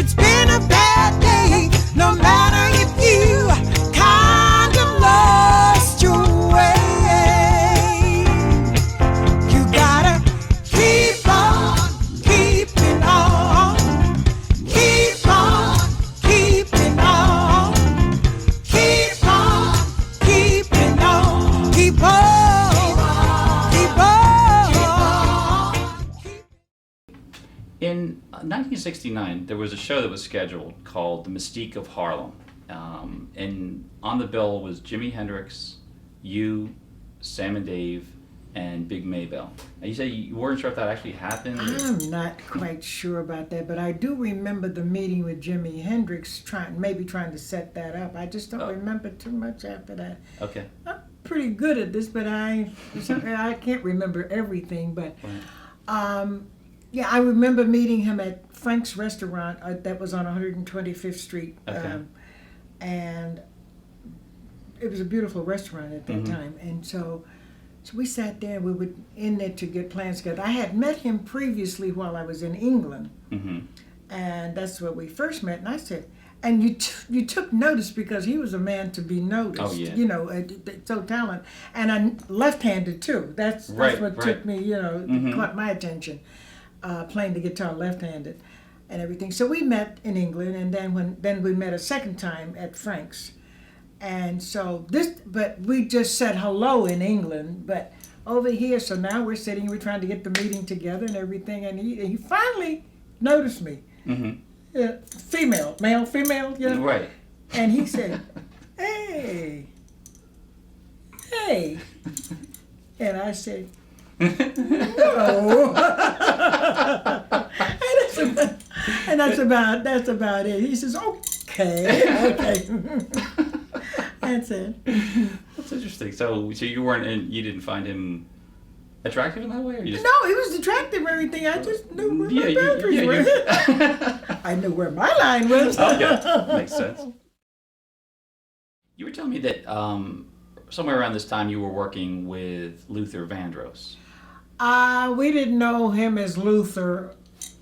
it's been a bad day, no matter if you kind of lost your way, you gotta keep on keeping on, keep on keeping on, keep on keeping on, keep on, keep on. In 1969, there was a show that was scheduled called The Mystique of Harlem. And on the bill was Jimi Hendrix, you, Sam and Dave, and Big Maybelle. And you say you weren't sure if that actually happened? I'm not quite sure about that, but I do remember the meeting with Jimi Hendrix trying to set that up. I just don't remember too much after that. Okay. I'm pretty good at this, but I can't remember everything. But yeah, I remember meeting him at Frank's restaurant that was on 125th Street. Okay. And it was a beautiful restaurant at that time. And so we sat there, we were in there to get plans together. I had met him previously while I was in England. And that's where we first met. And I said, and you took notice because he was a man to be noticed. Oh, yeah. You know, so talented. And I'm left-handed too. That's what took me, caught my attention. Playing the guitar left-handed and everything. So we met in England, and then we met a second time at Frank's. And so but we just said hello in England, but over here, so now we're trying to get the meeting together and everything, and he finally noticed me. Female, male, female, you know? Right. And he said, hey. And I said, no. And that's about it. He says, okay. That's it. That's interesting. So you you didn't find him attractive in that way, or you just... No, he was attractive and everything. I just knew where my boundaries were. I knew where my line was. Okay, makes sense. You were telling me that somewhere around this time you were working with Luther Vandross. We didn't know him as Luther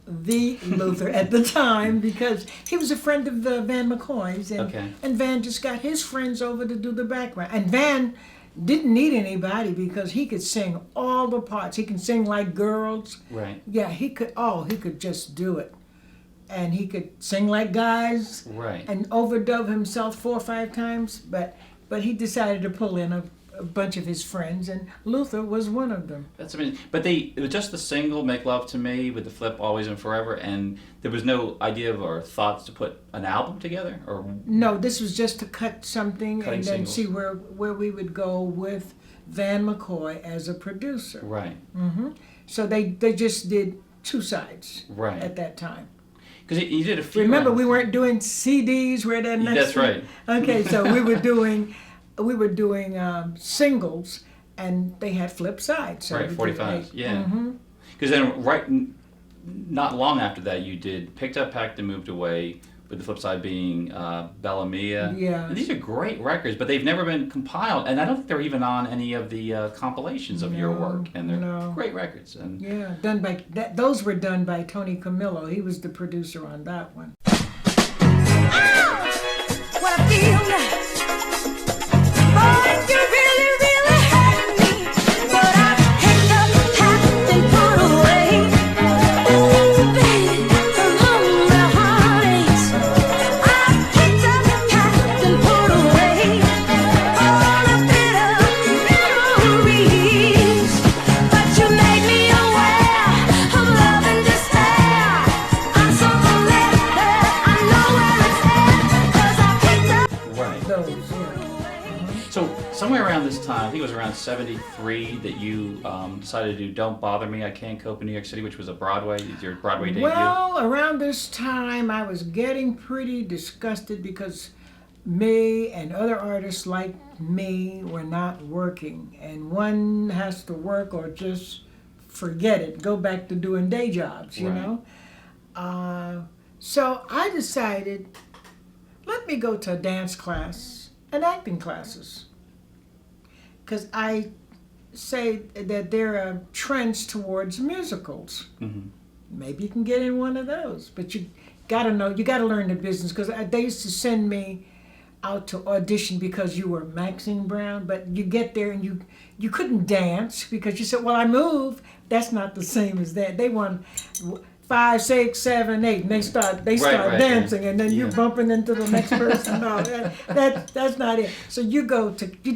at the time because he was a friend of Van McCoy's, and Van just got his friends over to do the background. And Van didn't need anybody because he could sing all the parts. He can sing like girls. Right. Yeah, he could just do it. And he could sing like guys. Right. And overdub himself 4 or 5 times, but he decided to pull in a bunch of his friends, and Luther was one of them. That's amazing. But it was just the single "Make Love to Me" with the flip "Always and Forever," and there was no idea or thoughts to put an album together, or no. This was just to cut something and then singles. See where we would go with Van McCoy as a producer. Right. So they just did 2 sides. Right. At that time. Because you did a few. Remember, we weren't doing CDs where that. That's right. Okay, so we were doing singles, and they had flip sides. So right, 45s, yeah. Because then not long after that, you did Picked Up, Packed, and Moved Away, with the flip side being Bella Mia. Yeah. And these are great records, but they've never been compiled, and I don't think they're even on any of the compilations of your work, and they're great records. And yeah, those were done by Tony Camillo. He was the producer on that one. What I feel now. Boy, you really, really hurt me, but I picked up, packed, and put away. Ooh, baby, from home to heartaches. I picked up, packed, and put away all the bitter memories. But you made me aware of love and despair. I'm so glad that I know where it's at, 'cause I picked up. right. Those, yeah. So somewhere around this time, I think it was around '73, that you decided to do "Don't Bother Me, I Can't Cope in New York City," which was your Broadway debut. Well, around this time, I was getting pretty disgusted because me and other artists like me were not working. And one has to work or just forget it, go back to doing day jobs, you know? So I decided, let me go to a dance class and acting classes. Because I say that there are trends towards musicals. maybe you can get in one of those. But you gotta know, you gotta learn the business, because they used to send me out to audition because you were Maxine Brown, but you get there and you couldn't dance because you said, well, I move. That's not the same as that. They want 5, 6, 7, 8, and they start dancing, and then you're bumping into the next person. No, that's not it. So you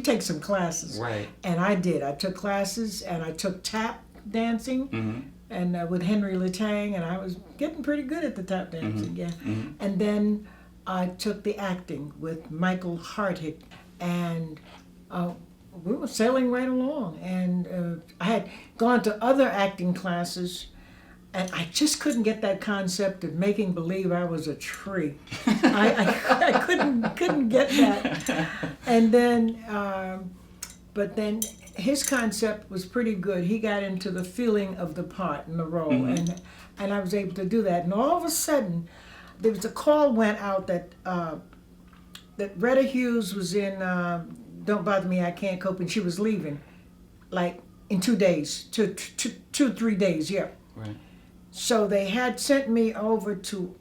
take some classes. Right. And I did. I took classes, and I took tap dancing, Mm-hmm. and with Henry Latang, and I was getting pretty good at the tap dancing. Mm-hmm. Yeah. Mm-hmm. And then I took the acting with Michael Hartig, and we were sailing right along. And I had gone to other acting classes, and I just couldn't get that concept of making believe I was a tree. I couldn't get that. And then, but then his concept was pretty good. He got into the feeling of the part and the role, Mm-hmm. and I was able to do that. And all of a sudden, there was a call went out that Retta Hughes was in Don't Bother Me, I Can't Cope, and she was leaving, like in 2 days, 3 days, yeah. Right. So they had sent me over to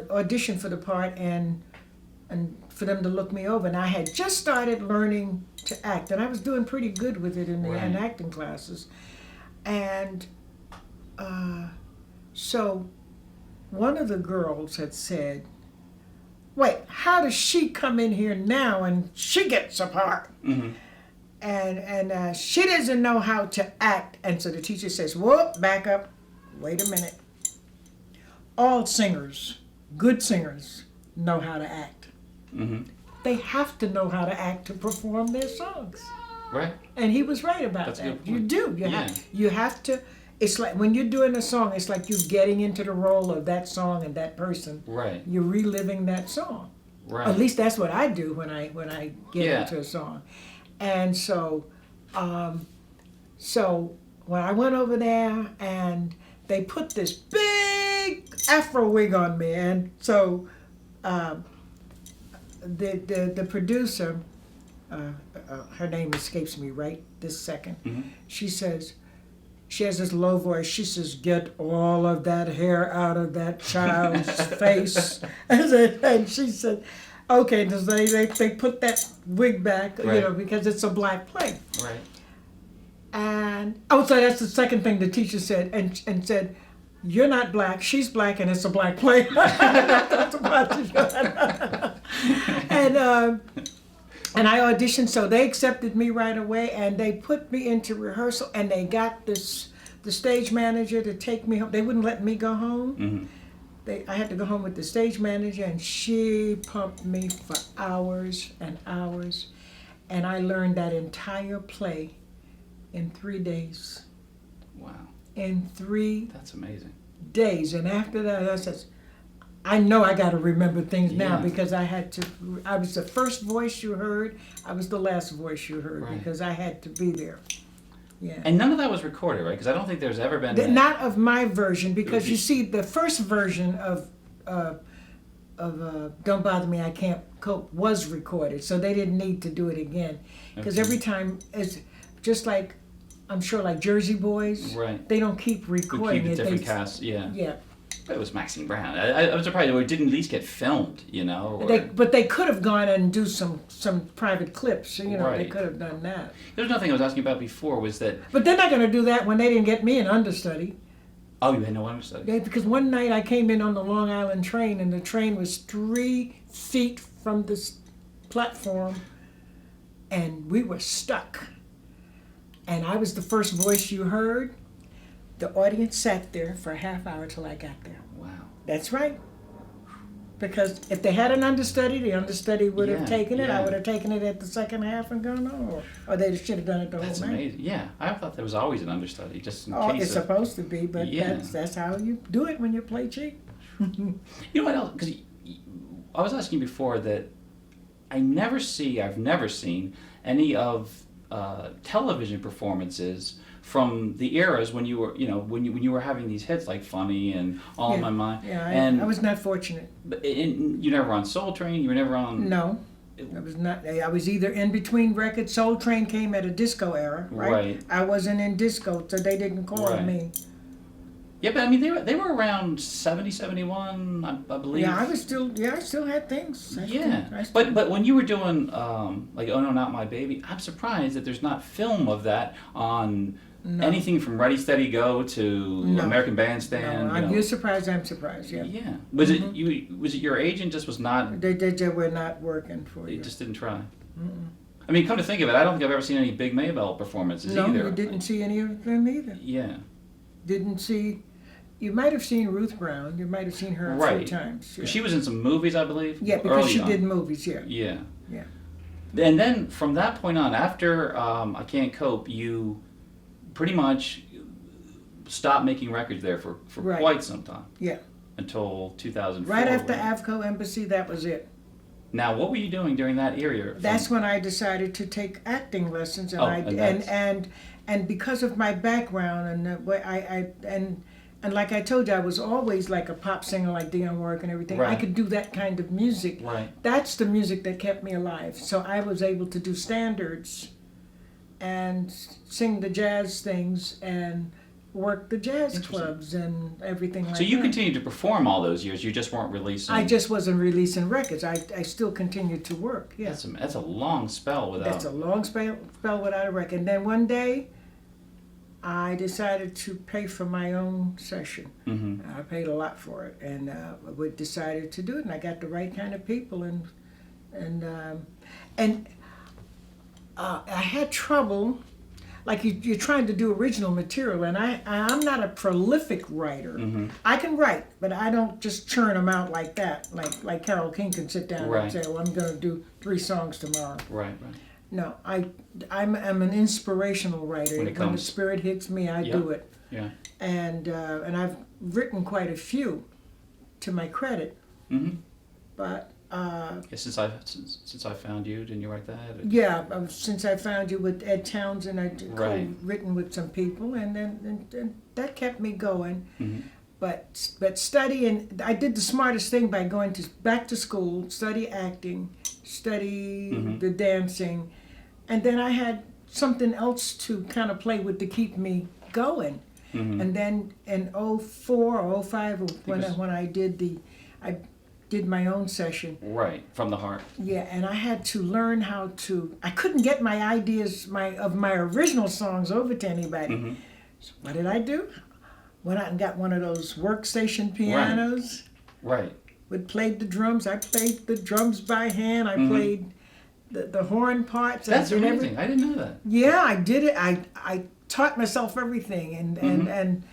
audition for the part and for them to look me over. And I had just started learning to act, and I was doing pretty good with it in acting classes. And so one of the girls had said, wait, how does she come in here now and she gets a part? Mm-hmm. And she doesn't know how to act. And so the teacher says, whoop, back up, wait a minute. All singers, good singers, know how to act. Mm-hmm. They have to know how to act to perform their songs. Right. And he was right about That's a that. good point. You do. You have to. It's like when you're doing a song, it's like you're getting into the role of that song and that person. Right. You're reliving that song. Right. At least that's what I do when I get into a song. And so when I went over there, and they put this big afro wig on me, and so the producer, her name escapes me right this second. Mm-hmm. She says, she has this low voice. She says, "Get all of that hair out of that child's face." And she said, "Okay." So they put that wig back, Right. because it's a black play. Right. And so that's the second thing the teacher said, and said, "You're not black. She's black, and it's a black play." That's about and I auditioned, so they accepted me right away, and they put me into rehearsal, and they got the stage manager to take me home. They wouldn't let me go home. Mm-hmm. I had to go home with the stage manager, and she pumped me for hours and hours, and I learned that entire play in 3 days. Wow. In 3 That's amazing. days, and after that, I said, I know I got to remember things now, Yeah. because I was the first voice you heard. I was the last voice you heard, Right. because I had to be there. Yeah. And none of that was recorded, right? Because I don't think there's ever been. Not of my version, because you see, the first version of Don't Bother Me, I Can't Cope was recorded, so they didn't need to do it again. Because Okay. every time, it's just like, I'm sure, like Jersey Boys, Right. they don't keep Could recording keep it. the different They- casts, yeah. Yeah. But it was Maxine Brown. I was surprised it didn't at least get filmed, But they could have gone and do some private clips. They Right. could have done that. There's nothing I was asking about before was that. But they're not going to do that when they didn't get me an understudy. Oh, you had no understudy. Because one night I came in on the Long Island train, and the train was 3 feet from this platform, and we were stuck. And I was the first voice you heard. The audience sat there for a half hour till I got there. Wow. That's right. Because if they had an understudy, the understudy would have Yeah, taken it. yeah. I would have taken it at the second half and gone on. Or they should have done it the That's whole night. amazing. Yeah, I thought there was always an understudy, just in Oh, case. it's supposed to be, but Yeah. that's how you do it when you play cheap. You know what else? Because I was asking you before that I've never seen any of television performances from the eras when you were, when you were having these hits like "Funny" and "All in My Mind." Yeah, and I was not fortunate. you never on Soul Train. You were never on. No, I was not. I was either in between records. Soul Train came at a disco era, right? Right. I wasn't in disco, so they didn't call Right. me. Yeah, but I mean, they were around 70, 71, I believe. Yeah, I still had things. Yeah, but when you were doing like Oh No Not My Baby, I'm surprised that there's not film of that on anything from Ready Steady Go to American Bandstand. No, you're surprised. I'm surprised. Yeah. Yeah. Was it you? Was it your agent just was not? They were not working for you. They just didn't try. I mean, come to think of it, I don't think I've ever seen any Big Maybelle performances either. No, you didn't see any of them either. Yeah. Didn't see. You might have seen Ruth Brown. You might have seen her a few times. Yeah. She was in some movies, I believe. Yeah, because she did movies. Yeah. Yeah. Yeah. And then from that point on, after I Can't Cope, you pretty much stopped making records there for quite some time. Yeah. Until 2004. Right after Avco Embassy, that was it. Now, what were you doing during that era? That's when I decided to take acting lessons, and and because of my background and the way and like I told you, I was always like a pop singer like Dionne Warwick and everything. Right. I could do that kind of music. Right. That's the music that kept me alive. So I was able to do standards and sing the jazz things and work the jazz clubs and everything like that. So you continued to perform all those years, you just weren't releasing? I just wasn't releasing records. I still continued to work, yeah. That's a long spell without... That's a long spell without a record. And then one day, I decided to pay for my own session. Mm-hmm. I paid a lot for it, and we decided to do it. And I got the right kind of people, and I had trouble. Like you're trying to do original material, and I'm not a prolific writer. Mm-hmm. I can write, but I don't just churn them out like that. Like Carole King can sit down and say, "Well, I'm going to do 3 songs tomorrow." Right. No, I'm an inspirational writer. When the spirit hits me, I do it. Yeah. And I've written quite a few, to my credit. Mm-hmm. But since I found you, didn't you write that? Yeah, since I found you with Ed Townsend, I co-written with some people, and then that kept me going. Mm-hmm. But studying, I did the smartest thing by going back to school, study acting, study the dancing, and then I had something else to kind of play with to keep me going. Mm-hmm. And then in 04 or 05, when I did my own session. Right, from the heart. Yeah, and I had to learn I couldn't get my ideas of my original songs over to anybody. Mm-hmm. So what did I do? Went out and got one of those workstation pianos. Right. Played the drums. I played the drums by hand. I played the horn parts. That's amazing. I didn't know that. Yeah, I did it. I taught myself everything and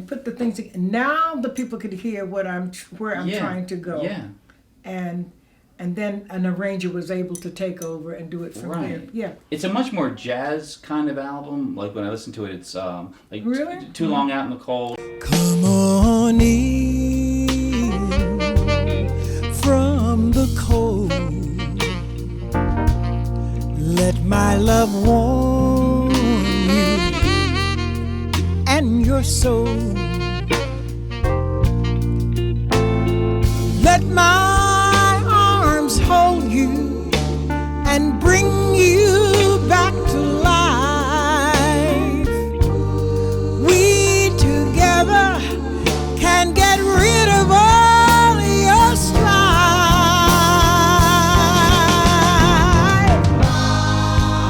put the things together. Now the people could hear where I'm trying to go. Yeah. And then an arranger was able to take over and do it from there. Yeah. It's a much more jazz kind of album. Like when I listen to it, it's like really? Too Long Out in the Cold. Come on in from the cold. Let my love warm you and your soul. Let my arms hold you and bring you back to life. We together can get rid of all your strife.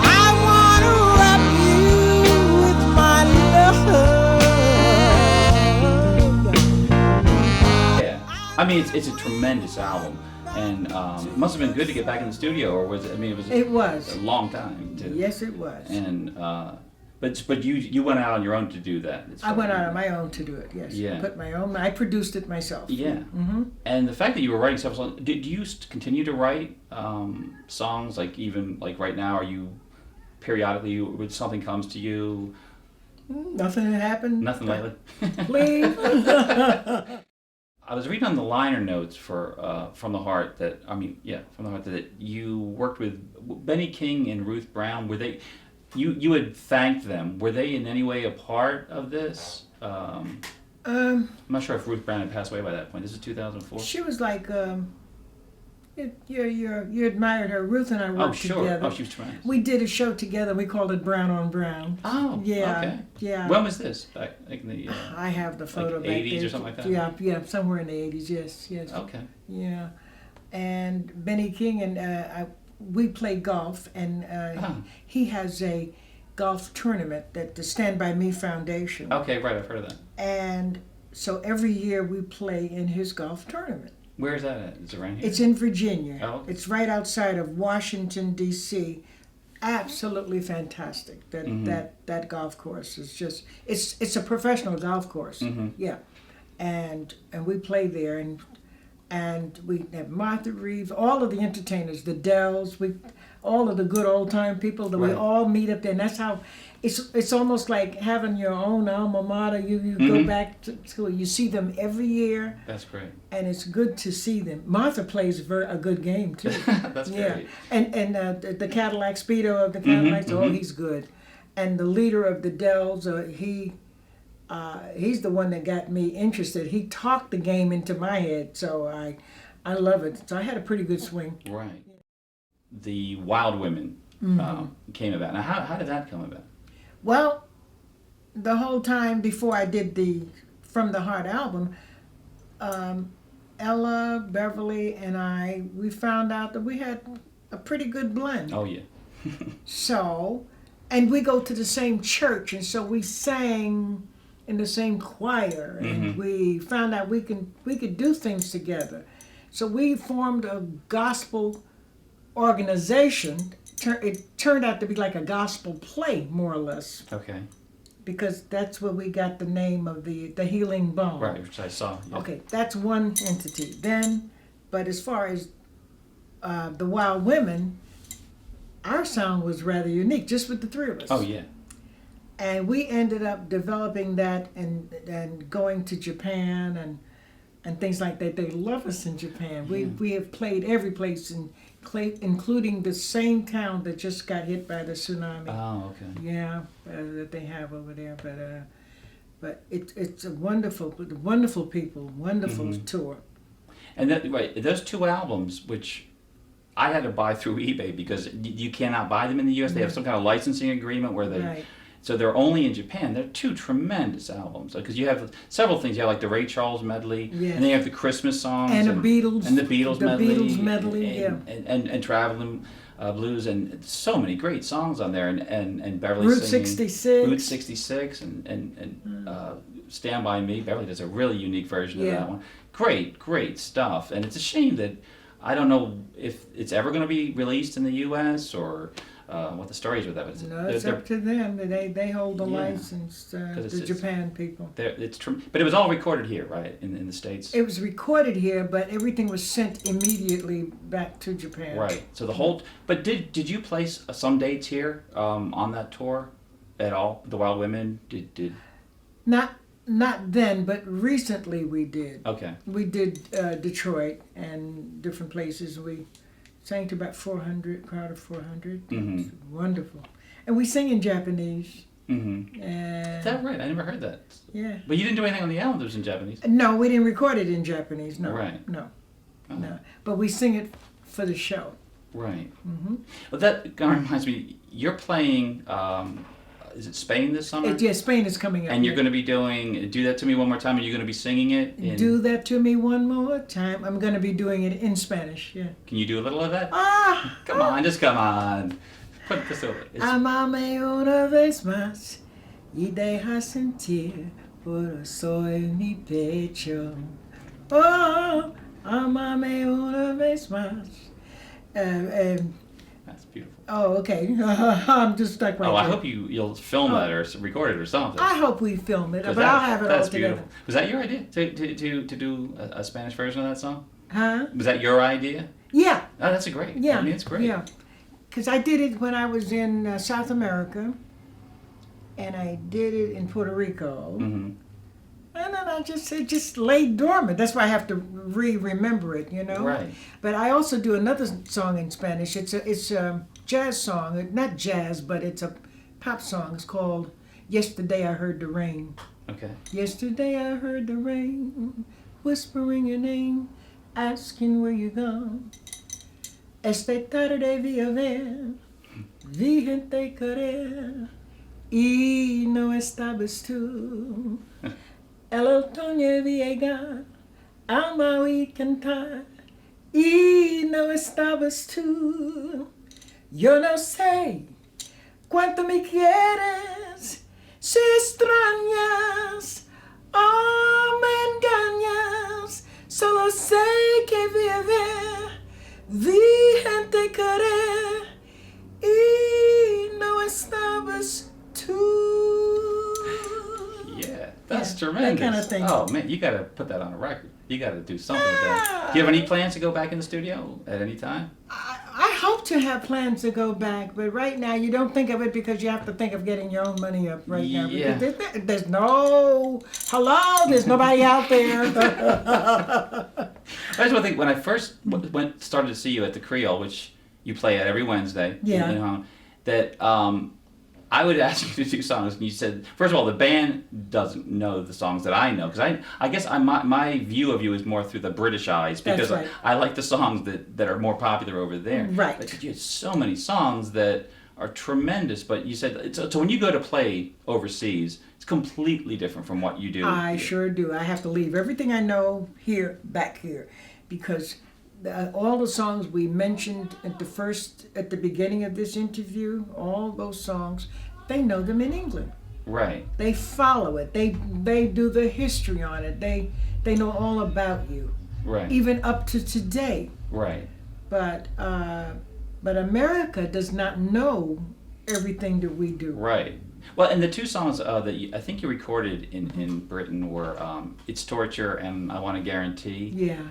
I want to wrap you with my love. Yeah, I mean it's a tremendous album, and it must have been good to get back in the studio, or was it? I mean, it was a long time too. Yes, it was. And but you went out on your own to do that. I went out on my own to do it. Yes. Yeah. I produced it myself. Yeah. Mm-hmm. And the fact that you were writing several songs, did you continue to write songs? Like even like right now, are you periodically when something comes to you? Nothing had happened. Nothing lately. Please. I was reading on the liner notes for From the Heart that you worked with Benny King and Ruth Brown. Were they? You had thanked them. Were they in any way a part of this? I'm not sure if Ruth Brown had passed away by that point. This is 2004. She was like You admired her. Ruth and I worked Oh, sure. together. Oh, she was tremendous. We did a show together. We called it Brown on Brown. Oh, Yeah, okay. yeah. When was this? Back in the I have the photo like back 80s there. or something like that? Yeah, somewhere in the 80s. Yes. Okay. Yeah, and Benny King and we play golf, and he has a golf tournament that the Stand By Me Foundation. Okay, right. I've heard of that. And so every year we play in his golf tournament. Where is that at? Is it around here? It's in Virginia. Oh, okay. It's right outside of Washington, D.C. Absolutely fantastic. That golf course is just it's a professional golf course. Yeah, and we play there, and we have Martha Reeves, all of the entertainers, the Dells, all of the good old time people that we all meet up there, and that's how it's almost like having your own alma mater. You go back to school, you see them every year. That's great. And it's good to see them. Martha plays a good game too. That's yeah. great. And the Cadillac Speedo of the Cadillacs, he's good. And the leader of the Dells, he's the one that got me interested. He talked the game into my head, so I love it. So I had a pretty good swing. Right. The Wild Women came about. Now, how did that come about? Well, the whole time before I did the From the Heart album, Ella, Beverly, and we found out that we had a pretty good blend. Oh, yeah. So, and we go to the same church, and so we sang in the same choir, and we found out we could do things together. So we formed a gospel organization. It turned out to be like a gospel play, more or less, Okay. because that's where we got the name of the Healing Balm. Right, which I saw. Yeah. Okay, that's one entity. Then, but as far as the Wild Women, our sound was rather unique, just with the three of us. Oh, yeah. And we ended up developing that and going to Japan and things like that. They love us in Japan. We have played every place, including the same town that just got hit by the tsunami. Oh, okay. Yeah, that they have over there. But it's a wonderful people, wonderful tour. And those two albums, which I had to buy through eBay because you cannot buy them in the U.S. They have some kind of licensing agreement where they... Right. So they're only in Japan. They're two tremendous albums because you have several things. You have like the Ray Charles medley, Yes. and then you have the Christmas songs, And the Beatles. and the Beatles The medley, Beatles medley, and Traveling Blues, and so many great songs on there. And Beverly Route singing 66. Route 66, and Stand By Me. Beverly does a really unique version of that one. Great stuff. And it's a shame that I don't know if it's ever going to be released in the U.S. or what the story is with that. But No, it's up to them. They hold the Yeah. license, the Japan people. But it was all recorded here, right, in the States? It was recorded here, but everything was sent immediately back to Japan. Right. So the whole... But did you place some dates here on that tour at all? The Wild Women? Did... Not then, but recently we did. Okay. We did Detroit and different places. We sang to about 400, crowd of 400. It's wonderful. And we sing in Japanese. Mm-hmm. And Is that right? I never heard that. yeah. But you didn't do anything on the album that was in Japanese? No, we didn't record it in Japanese. No. Right. No. Oh. No. But we sing it for the show. Right. Well, that kind of reminds me, you're playing... is it Spain this summer? Yeah, Spain is coming up. And you're going to be doing Do That To Me One More Time, and you're going to be singing it in... Do That To Me One More Time. I'm going to be doing it in Spanish, yeah. Can you do a little of that? Ah! Come on, just come on. Put this over. Amame una vez más y deja sentir por soy mi pecho. Oh, amame una vez más. That's beautiful. Oh, okay. I'm just stuck right Oh, there. I hope you'll film that or record it or something. I hope we film it, 'Cause but I'll have it all that's together. beautiful. Was that your idea to do a Spanish version of that song? Huh? Was that your idea? Yeah. Oh, that's a great. Yeah. I mean, it's great. Yeah. Because I did it when I was in South America, and I did it in Puerto Rico. Mm-hmm. And then it just lay dormant. That's why I have to remember it, you know. Right. But I also do another song in Spanish. It's a jazz song, not jazz, but it's a pop song. It's called "Yesterday I Heard the Rain." Okay. Yesterday I heard the rain whispering your name, asking where you gone. Esta tarde vi a ver, vi gente querer, y no estabas tú. El otoño vi llegar, alma oí cantar, y no estabas tú. Yo no sé cuánto me quieres, si extrañas o me engañas, solo sé que vi a ver, vi gente querer, y no estabas tú. Yeah, that's Yeah, tremendous. that kind of thing. Oh man, you gotta put that on a record. You gotta do something with that. Do you have any plans to go back in the studio at any time? I hope to have plans to go back, but right now you don't think of it because you have to think of getting your own money up right now. Yeah. Because there's no, hello, there's nobody out there. I just want to think when I first started to see you at the Creole, which you play at every Wednesday. Yeah. You know, that I would ask you to do songs, and you said, first of all, the band doesn't know the songs that I know, because I guess my view of you is more through the British eyes, because That's right. I like the songs that are more popular over there. Right. But you had so many songs that are tremendous, but you said, so when you go to play overseas, it's completely different from what you do. I here. sure do. I have to leave everything I know here, back here, because all the songs we mentioned at the beginning of this interview, all those songs, they know them in England. Right. They follow it. They do the history on it. They know all about you, Right. even up to today. Right. But America does not know everything that we do. Right. Well, and the two songs that I think you recorded in Britain were "It's Torture" and "I Want to Guarantee." Yeah.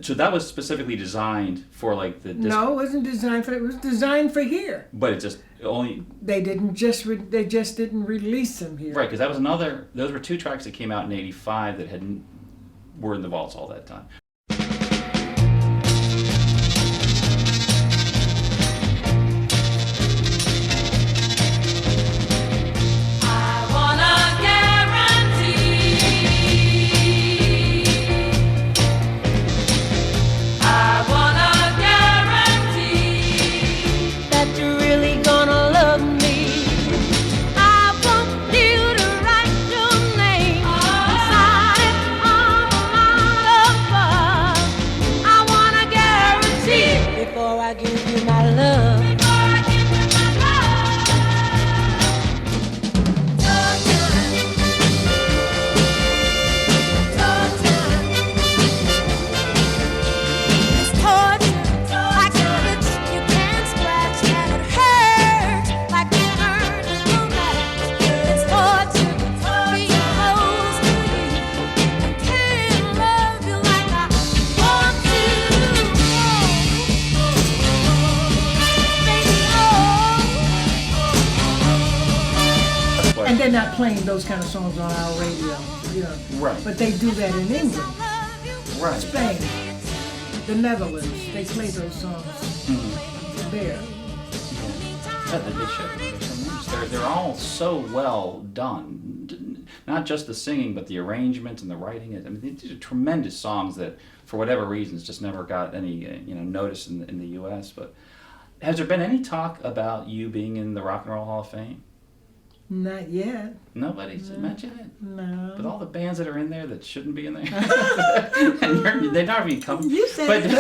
So that was specifically designed for like the. No, it wasn't designed for. It was designed for here. But it just only. They just didn't release them here. Right, because that was another. Those were two tracks that came out in '85 that were in the vaults all that time. And they're not playing those kind of songs on our radio, you know. Right. But they do that in England, Right. Spain, the Netherlands. They play those songs there. Yeah, they should. They're tremendous. They're all so well done. Not just the singing, but the arrangement and the writing. I mean, these are tremendous songs that, for whatever reasons, just never got any notice in the U.S. But has there been any talk about you being in the Rock and Roll Hall of Fame? Not yet. Nobody's mentioned it. No. But all the bands that are in there that shouldn't be in there, and they're not even coming. You said But it.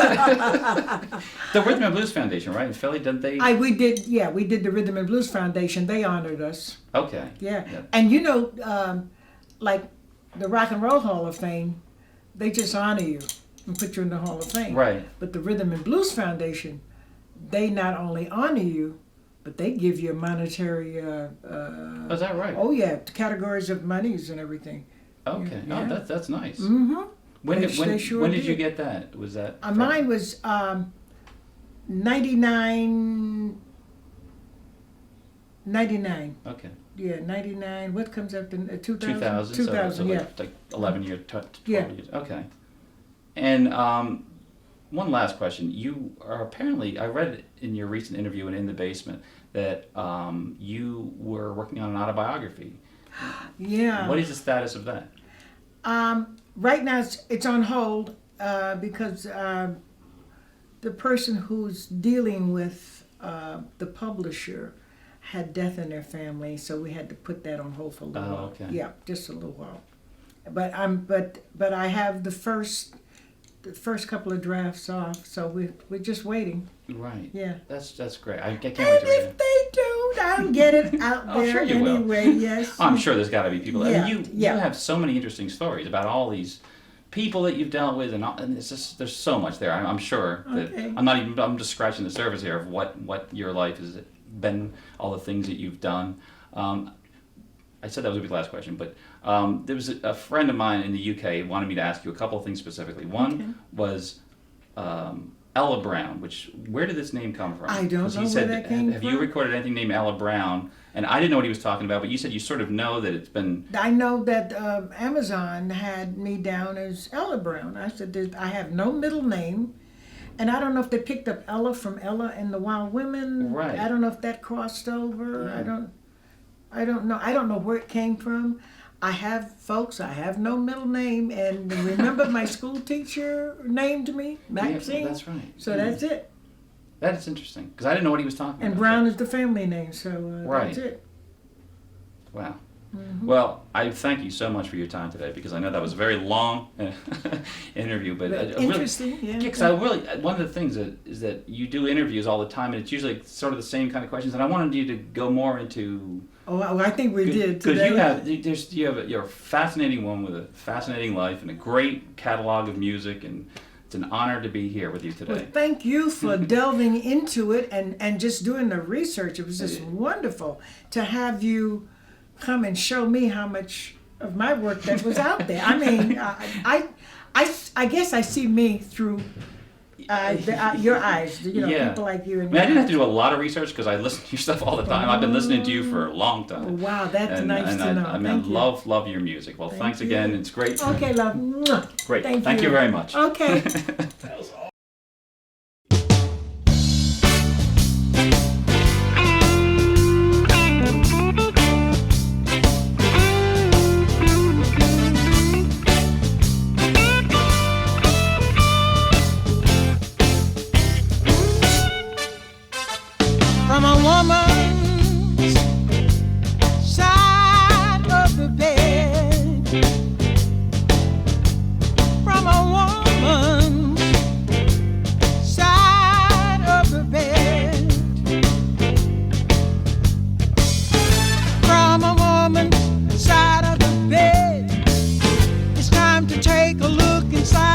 the Rhythm and Blues Foundation, right in Philly, didn't they? We did the Rhythm and Blues Foundation. They honored us. Okay. Yeah. Yep. And you know, like the Rock and Roll Hall of Fame, they just honor you and put you in the Hall of Fame. Right. But the Rhythm and Blues Foundation, they not only honor you, but they give you a monetary. Is that right? Oh yeah, categories of monies and everying. Okay. Yeah. Oh, that's nice. Mm-hmm. When They did sure when did you did. get that? Was that? Mine was 99. Okay. Yeah, 99. What comes after 2000? 2000. 2000, so yeah. like 11 years, 12 Yeah. years. Okay. And one last question. You are apparently, I read in your recent interview in The Basement that you were working on an autobiography. Yeah. What is the status of that? Right now it's on hold because the person who's dealing with the publisher had death in their family, so we had to put that on hold for a little while. okay. Yeah, just a little while. But I have the first couple of drafts off, so we're just waiting. Right. Yeah. That's great. I can't And wait to read if it. they don't, I'll get it out Oh, there sure you will. anyway. Yes. I'm sure there's got to be people. I Yeah, mean, you yeah. have so many interesting stories about all these people that you've dealt with, and it's just there's so much there. I'm sure that Okay. I'm just scratching the surface here of what your life has been, all the things that you've done. I said that was gonna be the last question, but there was a friend of mine in the UK wanted me to ask you a couple of things specifically. One was Ella Brown, where did this name come from? I don't 'Cause he know said, where that came have you from. recorded anything named Ella Brown? And I didn't know what he was talking about, but you said you sort of know that it's been. I know that Amazon had me down as Ella Brown. I said I have no middle name, and I don't know if they picked up Ella from Ella and the Wild Women. Right. I don't know if that crossed over. Yeah. I don't know. I don't know where it came from. I have no middle name, and remember my school teacher named me Maxine. Yeah, that's right. So that's it. That's interesting because I didn't know what he was talking And about. Brown is the family name, so Right. that's it. Wow. Well, I thank you so much for your time today because I know that was a very long interview, but Interesting, yeah. because one of the things is that you do interviews all the time, and it's usually sort of the same kind of questions. And I wanted you to go more into. Oh, well, I think we did Because today. you're a fascinating woman with a fascinating life and a great catalog of music, and it's an honor to be here with you Well, today. thank you for delving into it and just doing the research. It was just wonderful to have you come and show me how much of my work that was out there. I mean, I guess I see me through your eyes. You know, Yeah. people like you. I And mean, I didn't have to your do a lot of research because I listen to your stuff all the time. I've been listening to you for a long eyes. time. Wow, that's nice to know. I mean, Thank you. love your music. Well, thanks you. again. It's great. Okay, love. Mwah. Great. Thank Thank you very much. Okay. From a woman's side of the bed, from a woman's side of the bed, from a woman's side of the bed, it's time to take a look inside.